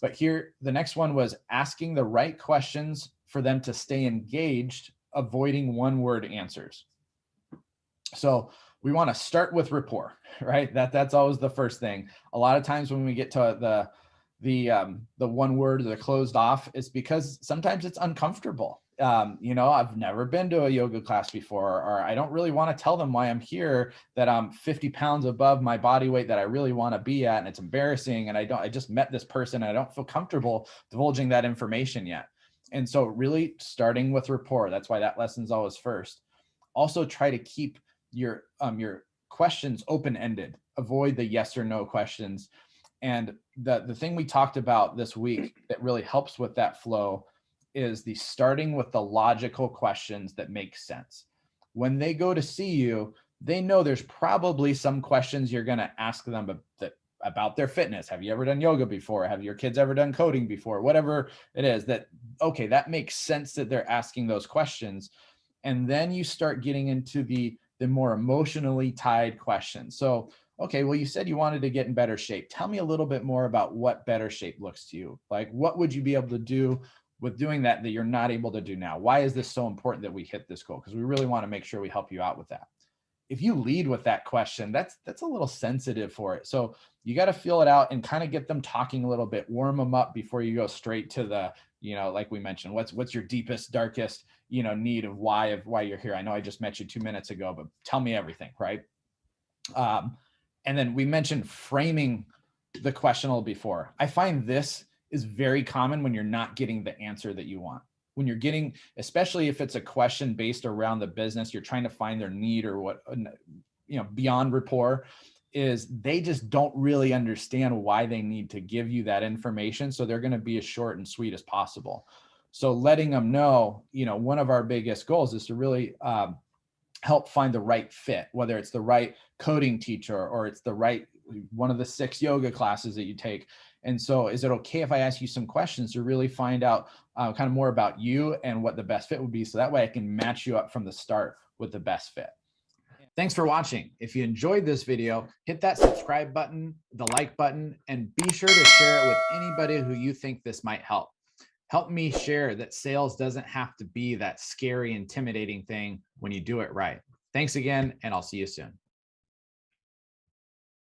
But here, the next one was asking the right questions for them to stay engaged, avoiding one-word answers. So we want to start with rapport, right? That's always the first thing. A lot of times when we get to the one word, the closed off, is because sometimes it's uncomfortable. I've never been to a yoga class before, or I don't really want to tell them why I'm here, that I'm 50 pounds above my body weight that I really want to be at. And it's embarrassing. And I just met this person and I don't feel comfortable divulging that information yet. And so really starting with rapport, that's why that lesson's always first. Also try to keep your questions open-ended. Avoid the yes or no questions. And the thing we talked about this week that really helps with that flow is the starting with the logical questions that make sense. When they go to see you, they know there's probably some questions you're going to ask them about their fitness. Have you ever done yoga before? Have your kids ever done coding before? Whatever it is, okay, that makes sense that they're asking those questions. And then you start getting into the more emotionally tied questions. So, okay, well, you said you wanted to get in better shape. Tell me a little bit more about what better shape looks to you. Like, what would you be able to do with doing that you're not able to do now? Why is this so important that we hit this goal? Because we really want to make sure we help you out with that. If you lead with that question, that's a little sensitive for it. So you got to feel it out and kind of get them talking a little bit, warm them up before you go straight to the, like we mentioned, what's your deepest, darkest, need of why you're here. I know I just met you 2 minutes ago, but tell me everything, right? And then we mentioned framing the question a little before. I find this is very common when you're not getting the answer that you want. When you're getting, especially if it's a question based around the business, you're trying to find their need or what, beyond rapport, is they just don't really understand why they need to give you that information. So they're going to be as short and sweet as possible. So letting them know, one of our biggest goals is to really help find the right fit, whether it's the right coding teacher or it's the right one of the 6 yoga classes that you take. And so is it okay if I ask you some questions to really find out kind of more about you and what the best fit would be? So that way I can match you up from the start with the best fit. Thanks for watching. If you enjoyed this video, hit that subscribe button, the like button, and be sure to share it with anybody who you think this might help. Help me share that sales doesn't have to be that scary, intimidating thing when you do it right. Thanks again, and I'll see you soon.